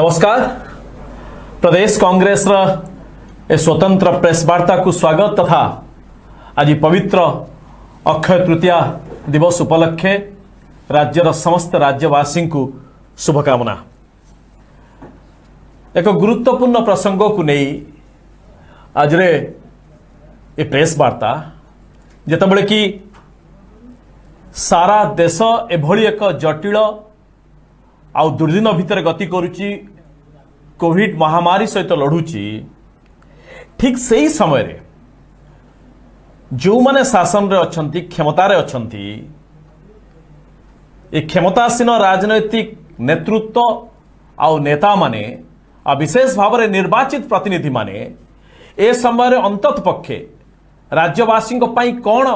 नमस्कार। प्रदेश कांग्रेस स्वतंत्र प्रेस वार्ता को स्वागत तथा आज पवित्र अक्षय तृतीया दिवस उपलक्षे राज्यर समस्त राज्यवासी को शुभकामना। एक गुरुत्वपूर्ण प्रसंग को नहीं आज ये प्रेस वार्ता जितेबाला कि सारा देश एभली एक जटिल आ दुर्दिन भितर गति करुच्ची कोविड महामारी सहित लड़ुची ठीक सही समय रे जो माने शासन रे अछंती क्षमतार अछंती ए क्षमतासीन राजनैतिक नेतृत्व आ नेता माने आ विशेष भाव में निर्वाचित प्रतिनिधि माने ए समय अंतत पक्षे राज्यवासी कौन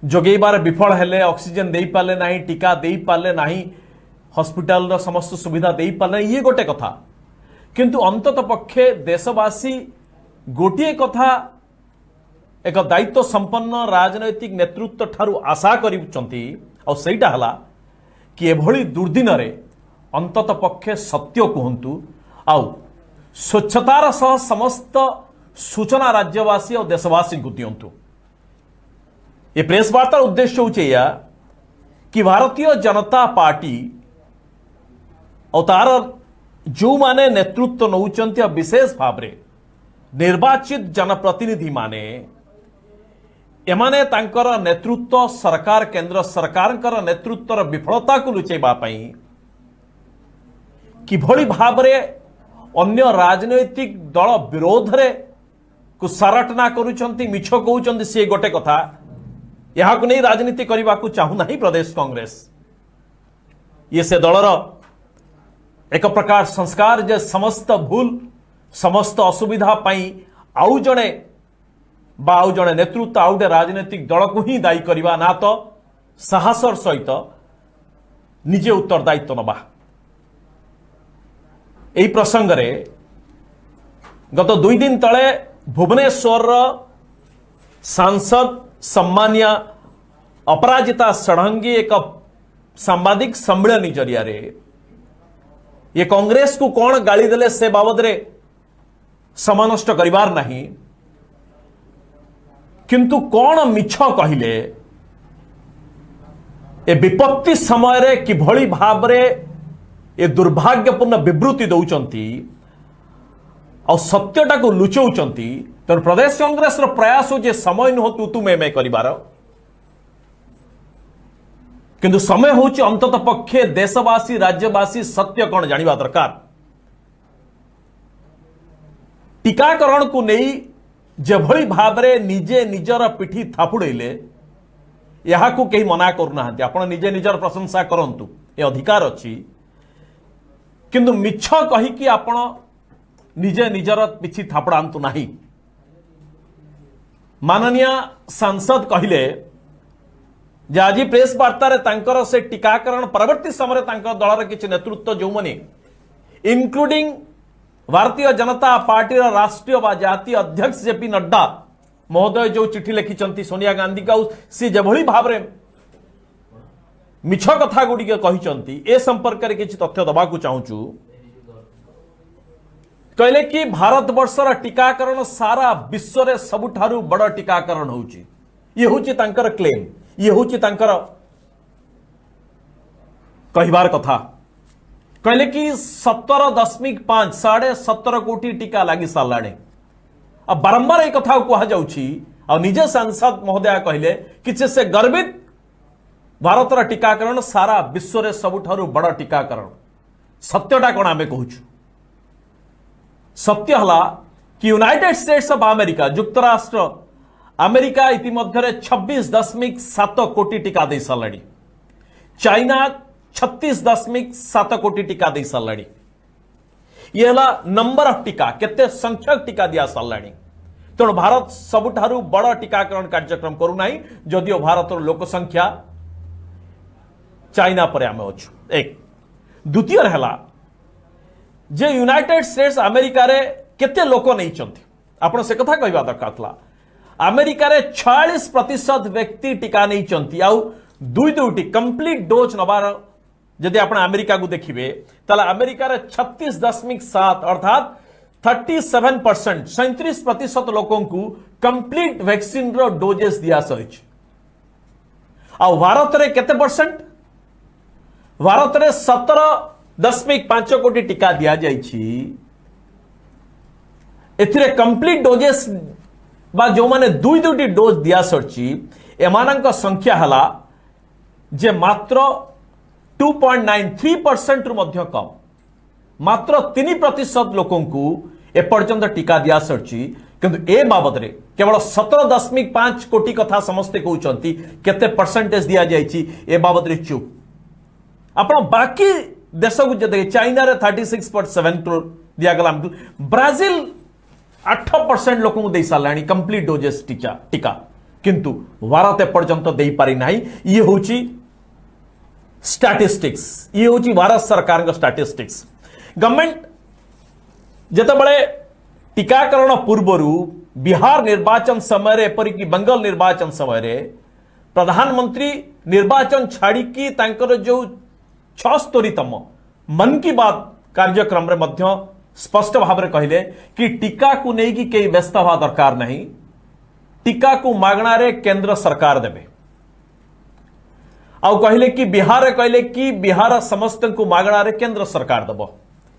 जोगेबार विफल हेले, ऑक्सीजन दे पाले नहीं, टीका दे पाले नहीं, हॉस्पिटल रो समस्त सुविधा दे पाले ये गोटे कथा, किंतु अंतत पक्षे देशवासी गोटे कथा एक दायित्व संपन्न राजनैतिक नेतृत्व ठारू आशा करिचंती और सेटा हला कि एभली दुर्दिन रे अंतत पक्षे सत्य कहंतु आ स्वच्छतार सह समस्त सूचना राज्यवासी और देशवासी को दिंतु। ये प्रेस वार्तार उद्देश्य होचे या कि भारतीय जनता पार्टी और तार जो माने नेतृत्व नौचंती विशेष भाव में निर्वाचित जनप्रतिनिधि माने एमाने तांकर नेतृत्व सरकार केंद्र सरकार नेतृत्वर विफलता को लुचेबा पई किभली भाव में अन्य राजनैतिक दल विरोध रे को सारटना करुचंती, मिछ कहउचंती से गोटे कथा। यहाँ को नहीं राजनीति करने को चाहू नहीं प्रदेश कांग्रेस। ये से दलर एक प्रकार संस्कार जे समस्त भूल समस्त असुविधा पाई आउ जड़े नेतृत्व आउ राजनीतिक दल को ही दायी करवा ना तो साहसर सहित निजे उत्तरदायित्व नबा। यही प्रसंग रे गत 2 दिन तले भुवनेश्वर सांसद सम्मान्य अपराजिता षडंगी एक सांबादिक सम्मेलन जरिया रे ये कांग्रेस को कौन गाली देले से बाबद रे समानष्ट करिवार नहीं, किंतु कौन मिछ कहिले ए विपत्ति समय रे किभली भाव रे ए दुर्भाग्यपूर्ण विवृत्ति दौचंती और सत्यटा को लुचौचंती। तो प्रदेश कांग्रेस रो प्रयास हो जे समय नुह तू मैं करिवार, किंतु समय होची अंतत पक्षे देशवासी राज्यवासी सत्य कौन जानिबा दरकार। टीकाकरण को नहीं जेभली भाव रे निजे निजर पिठी थापुड़ेले यहाँ को कहीं मना करना। आपण निजे निजर प्रशंसा करंतु, ये अधिकार अच्छी, किंतु मिछ कही कि आपण निजे निजर पिठी थापड़ांतु नहीं। माननीय सांसद कहिले जे आज प्रेस वार्ता रे तांकर से टीकाकरण परवर्ती समय तांकर दलर किछि नेतृत्व जो मने इंक्लूडिंग भारतीय जनता पार्टी राष्ट्रीय व जातीय अध्यक्ष जेपी नड्डा महोदय जो चिठी लिखिचंती सोनिया गांधी का सी जेभली भाव रे मिछ कथा गुडी के कहिचंती ए संपर्क रे किछि तथ्य दबा को चाहूचु। कहले कि भारत वर्षर टीकाकरण सारा विश्व रे सबुठारु बड़ टीकाकरण होउची, ये होउची तांकर क्लेम, ये होउची तांकर कहिबार कथा। कहले कि 17.5 17.5 कोटी टीका लगी साराणे। अब बारंबार एक कथा कहा जाउची और निजे सांसद महोदय कहले कि से गर्वित भारतर टीकाकरण सारा विश्व रे सबुठारु बड़ टीकाकरण। सत्यटा कोन आमे कहूछु, सत्य हला कि यूनाइटेड स्टेट्स ऑफ अमेरिका युक्तराष्ट्र अमेरिका इतिमध्य 26.7 कोटी टीका दे साराणी, चाइना 36.7 कोटी टीका दे साराणी। ये हला नंबर ऑफ टीका केते संख्यक टीका दिया साराणी। तेणु भारत सबुठारु बड़ टीकाकरण कार्यक्रम करू नाही, जदियो भारतर लोक संख्या चाइना पर आमे अछु। एक द्वितीय हला जे यूनाइटेड स्टेट्स अमेरिका रे केते लोक नहीं चंती, आपण से कथा कहबा दरकार थला। अमेरिका रे 46% व्यक्ति टीका नहीं चंती आउ दुईटी कंप्लीट डोज नबार जदि आप अमेरिका को देखिए ताले अमेरिका रे 36.7 अर्थात 37% 37% लोकों को कंप्लीट वैक्सीन रो डोजेस दिया सरी आ भारत रे केते परसेंट भारत रे 17.5 कोटी टीका दिया जाइछि एथिरे कंप्लीट डोजेस बा जो माने दुई दुईटी डोज दिया सरछि एमानक संख्या हला जे मात्र 2.93% रु मध्य कम मात्र 3% लोकों को एपर्यंत टीका दिया सरछि किंतु ए बाबद रे केवल 17.5 कोटी कथा समस्ते कहउचंती केते परसेंटेज दिया जाइछि ए बाबद रे चुप आपण बाकी देश को जदे चाइना रे 36.7 करोड़ दिया गला ब्राजील 8% लोकों को दे सालानी कंप्लीट डोजेस टीका किंतु भारत एपर्यंत दे पारि नाही ये होची स्टैटिस्टिक्स ये होची भारत सरकार का स्टैटिस्टिक्स गवर्नमेंट जते बळे टीकाकरण पूर्वरु बिहार निर्वाचन समय एपरिक बंगाल निर्वाचन समय प्रधानमंत्री निर्वाचन छाड़ी की तांकर जो 76तम मन की बात कार्यक्रम रे मध्य स्पष्ट भाव में कहले कि टीका को नहीं कि कई व्यस्त हवा दरकार नहीं टीका को मागणा रे केंद्र सरकार देबे आउ कहले कि बिहार कहले कि बिहार समस्त को मागणा रे केंद्र सरकार देबो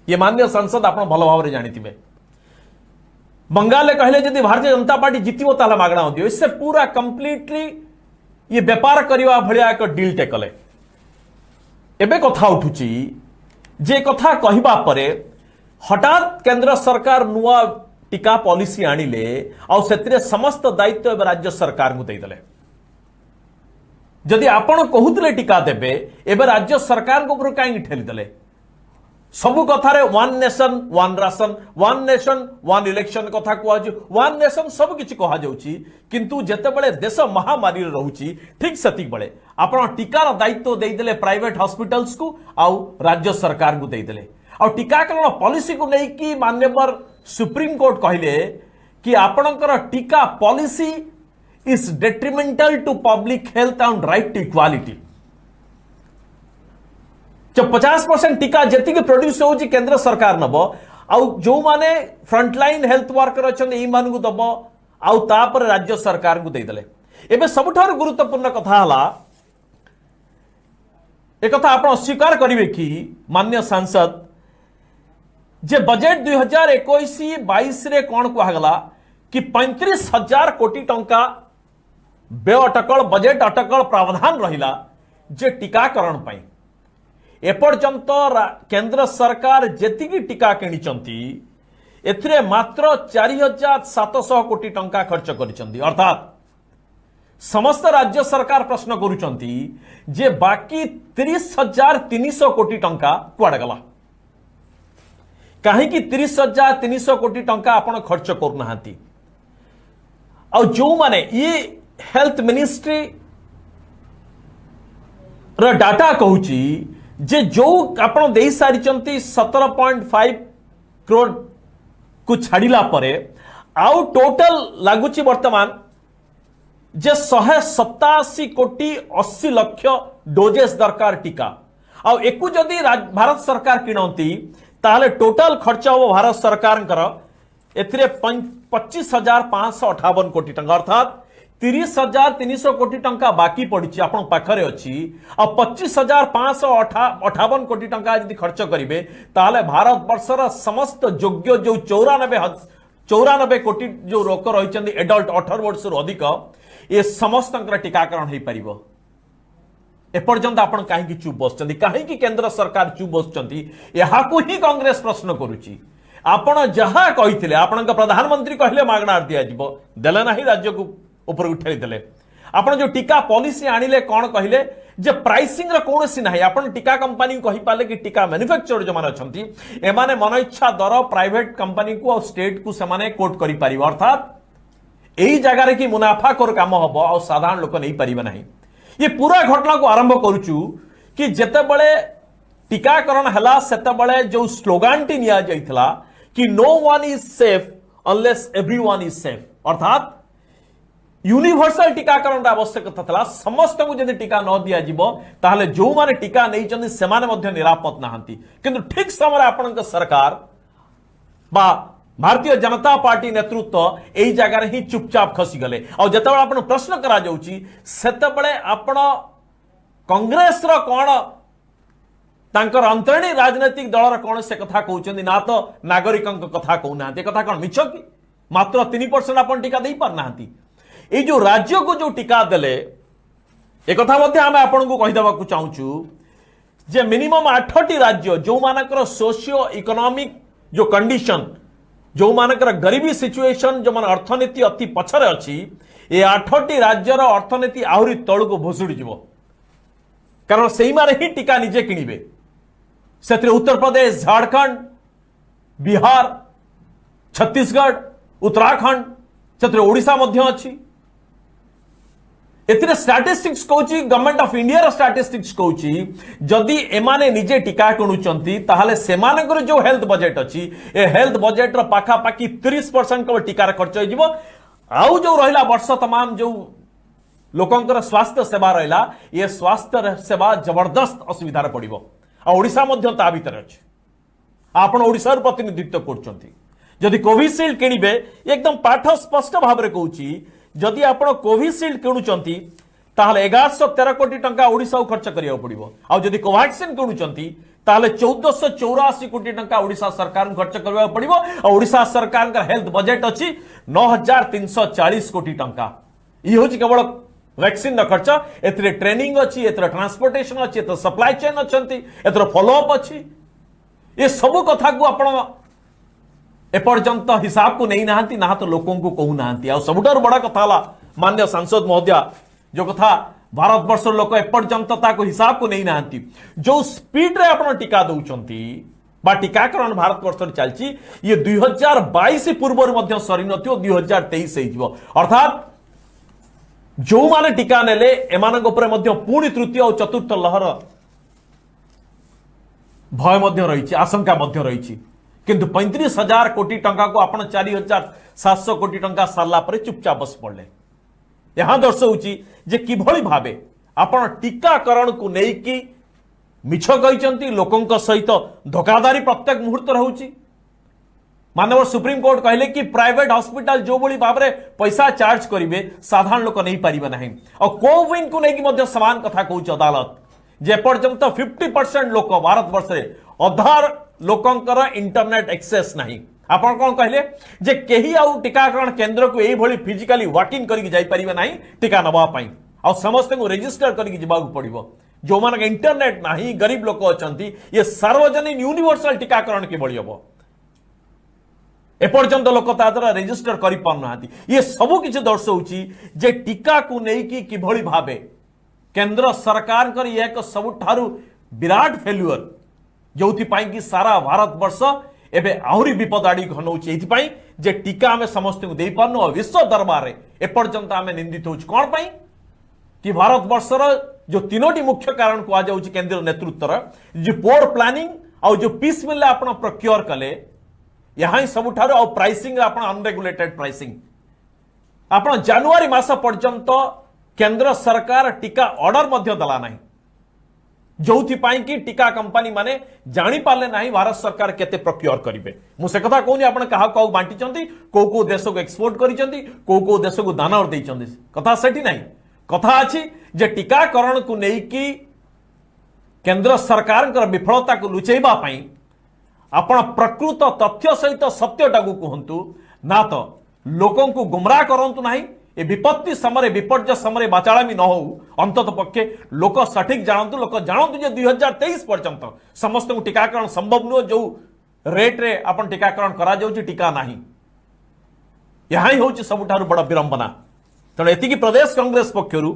ये माननीय सांसद आप भल भाव में जानी बंगाल कहले यदि भारतीय जनता पार्टी जीतबो ताला मागणा दियो इससे पूरा कंप्लीटली ये व्यापार करवा भलिया एक डील टेकले एबे कथा उठुची जे कथा कहिबा परे हठात केंद्र सरकार नुआ टीका पॉलिसी आनिले आ सेतिरे समस्त दायित्व एवं राज्य सरकार को देदेले जदि आपण कहूतले टीका देबे एबे राज्य सरकार को ऊपर काई ठेली देले सबु कथारे one nation one ration one nation one election कथा कहु वन नेशन सब किछि कहा जाउची किंतु जेते बेले देश महामारी रहउची ठीक सतिक बेले आपण टीकार दायित्व देदेले प्राइवेट हॉस्पिटल्स को आउ राज्य सरकार को देदेले और टीकाकरण पॉलिसी को नहीं कि मान्यवर सुप्रीम कोर्ट कहले कि आपणकर टीका policy is detrimental to public health and right to equality जब 50% टीका जी प्रोड्यूस हो केंद्र सरकार नब आउ जो माने फ्रंटलाइन हेल्थ वर्कर अच्छा मान को दब आउ तापर राज्य सरकार को देदेले एबे सबुठार गुरुत्वपूर्ण कथा हला एक कथा आप स्वीकार करेंगे कि माननीय सांसद जे बजेट 2021-22 रे कौन कहगला कि 35,000 कोटी टंका व्यय अटकल बजेट अटकल प्रावधान रहिला जे टीकाकरण पाई एपर्यंत केंद्र सरकार जेतिकी टीका किनिचंती एथिरे मात्र 4,700 कोटी टंका खर्च करिसंती अर्थात समस्त राज्य सरकार प्रश्न करुचंती जे बाकी 30,300 कोटी टंका कुआडे गला कहीं 30,300 कोटी टंका आपण खर्च करना और जो माने ये हेल्थ मिनिस्ट्री रा डाटा कहूची जे जो आपण दे सारी 17.5 करोड़ को छाड़िला परे आउ टोटल लागुची वर्तमान जे 187 कोटी 80 लाख डोजेस दरकार टीका आउ एकु जदी भारत सरकार किणती ताहले टोटल खर्च हो भारत सरकार एथिरे 25,558 कोटी टंका अर्थात 30,300 कोटी टंका बाकी पड़ी आपण पाखरे अच्छी आ 25,558 कोटी टंका यदि खर्च करेंगे ताहले भारत वर्षर समस्त योग्य जो 94 कोटी जो लोक रही एडल्ट 18 वर्ष अधिक ये समस्त टीकाकरण हो पार एपर्यंत आपण कहीं चुप बस कहीं केंद्र सरकार चुप बस ही कांग्रेस प्रश्न करुच्ची आपण जहाँ कही आपण प्रधानमंत्री कहले मागणार दिज्व देले ना राज्य को ऊपर उठे देले आपण जो टीका पॉलिसी आनिले कौन कहले जे प्राइसिंग रे कोनोसी नाही आपण टीका कंपनी कहि पाले कि टीका मैन्युफैक्चरर जो माने अछंती एमाने मन इच्छा दर प्राइवेट कंपनी को और स्टेट को समाने कोट करि पारिबो अर्थात एही जगह रे कि मुनाफाखोर काम हबो और साधारण लोक नहीं पारिबे नाही ये पूरा घटना को आरंभ करूचु कि जेते बळे टीकाकरण हला सेते बळे जो स्लोगान टी निया जाइथला कि no one is safe unless everyone is safe अर्थात यूनिवर्सल टीकाकरण आवश्यकता था समस्त को जब टीका न दि जाए जो माने टीका नहीं से निरापद नहांती किंतु ठीक समय आपण सरकार बा भारतीय जनता पार्टी नेतृत्व यही जगार ही चुपचाप खसीगले आते आप प्रश्न करा आपण कांग्रेस कौन तांकर अंतरणी राजनैतिक दलर कौन से कथा कहते ना तो नागरिक कथा कहना कथा कौन मिछ कि मात्र 3% आप टीका दे पारना ये जो राज्य को जो टीका देले एक आपन को कहीदेवा चाहूँ जे मिनिमम 8टी राज्य जो मानकर सोशियो इकोनॉमिक जो कंडीशन जो मानकर गरीबी सिचुएशन जो मान अर्थनीति अति पछरे अच्छी ये 8टी राज्यर अर्थनीति आहरी तल को भुसुड़ी जीव कारण से ही टीका निजे किणवे से उत्तर प्रदेश झारखंड बिहार छत्तीसगढ़ उत्तराखंड से ओडिशा मध्य अच्छी एथिरे स्टैटिस्टिक्स कहूची गवर्नमेंट ऑफ इंडिया रो स्टैटिस्टिक्स कहूची जदि एमाने निजे टीका किणुचंती ताहाले सेमानकर जो हेल्थ बजेट अच्छी ए हेल्थ बजेट रो पाखा पाखी 30% केवल टीकार खर्च हो आउ जो रहिला वर्ष तमाम जो लोकंकर स्वास्थ्य सेवा रहिला ये स्वास्थ्य सेवा जबरदस्त असुविधा पड़िबो आ ओडिशा मध्य ता भीतर अछि आपण ओडिसा रो प्रतिनिधित्व करचंती जदि कोविशील्ड किणिबे एकदम पाठ स्पष्ट भाव में कहूची जदि आप कोविशील्ड किणुचंती ताहले 1113 कोटी टंका ओडिशा खर्च करिया पड़िबो आ जदि कोवैक्सीन किणुचंती ताहले 1484 कोटी टंका ओडिशा सरकार खर्च करिया पड़िबो आ ओडिशा सरकार का हेल्थ बजेट अछि 9340 कोटी टंका ई होची केवल वैक्सीन खर्च एथरे ट्रेनिंग अच्छी एथरे ट्रांसपोर्टेशन अच्छी एथरे सप्लाई चेन अच्छी एथरे फॉलोअप अच्छी ये सब कथा को आपण एपर्यंत हिसाब को नहीं नहांती ना तो लोकों को कहू नहांती आ सबुठार बड़ा कथा ला माननीय सांसद महोदय जो कथा भारत वर्ष लोक एपर्यंत ताको हिसाब को नहीं नहांती जो स्पीड रे आपण टीका दउचंती बा टीकाकरण भारत वर्ष चलची ये 2022 पूर्व मध्य सरी नथियो 2023 हेजिवो अर्थात जो माने टीका नेले एमानक ऊपर मध्य पुणी तृतीय और चतुर्थ लहर भय मध्य रही आशंका मध्य रही किंतु 35,000 कोटी टंका को आपण 4,700 कोटी टंका सारला पर चुपचाप बस पड़े यहां दर्शाऊची जे किभली भावे आपण टीकाकरण को लेकिन मिछ कहते लोकों सहित धोखाधारी प्रत्येक मुहूर्त रोची मानव सुप्रीम कोर्ट कहले कि प्राइवेट हॉस्पिटल जो बड़ी भाव में पैसा चार्ज करेंगे साधारण लोक नहीं पारिबे नहीं और कोविन को लेकिन समान कथा कहूँ अदालत जे पर्यंत 50% लोक भारत वर्ष अधार लोकंकर इंटरनेट एक्सेस नहीं आपण कौन कहले जे केही आउ टीकाकरण केंद्र को यही फिजिकली वॉकिंग करके जाई परिबे नहीं टीका नबा पई आ समस्त को रजिस्टर करके जिबाक पड़िबो जो मानक इंटरनेट नहीं गरीब लोक अछंती ये सार्वजनिक यूनिवर्सल टीकाकरण के बळी हबो एपर्यंत लोक ताद्वारा रजिस्टर कर पारना ये सबू किसी दर्शाऊँ जे टीका को लेकिन किभली भावे केंद्र सरकार कर यह एक सबुठारु विराट फेल्युअर जो कि सारा भारत वर्ष एवं आहरी विपद आड़ी घनौचे ये जे टीका आम समस्त को दे पारनु और विश्व दरबार में एपर्यंत आम निंदित होच कौन पाई कि भारत वर्षर जो तीनोटी मुख्य कारण कहुँ केंद्र नेतृत्व जो पोर प्लानिंग और जो पीस मिल आप प्रोक्योर कले यहाँ ही सबुठारु और प्राइसिंग आपण अनरेगुलेटेड प्राइसिंग आपण जनवरी मास पर्यंत केंद्र सरकार टीका ऑर्डर मध्य दला नहीं जो कि टीका कंपनी माने जानी पाले नहीं भारत सरकार केते प्रोक्योर करिवे मुझे कथा कहूनी आपण कहा कौ बांटी को देश को एक्सपोर्ट करिसेंती को देश को दाना और देइचंती कथा सेठी नहीं कथा अछि जे टीकाकरण को लेकी केंद्र सरकार विफलता को लुचेबा पई आपण प्रकृत तथ्य सहित सत्यटा को कहतु ना तो लोकों को गुमराह करंतु नहीं ए विपत्ति समय विपर्य समय बाचालामी न हो अंतत पक्षे लोक सठिक जानतु लोक जानतु जे 2023 पर्यंत समस्त को टीकाकरण संभव नुह जो रेट रे आपण टीकाकरण करा जाउची टीका नहीं यहाँ ही होची सबुठारु बड़ विरंबना तेणु एतिकी प्रदेश कांग्रेस पक्षरु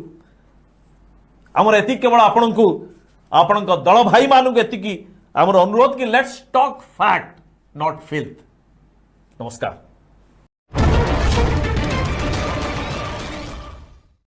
आमर एति केवल आपण दल भाई मानू एतिकी आमर अनुरोध कि let's talk fact not filth नमस्कार।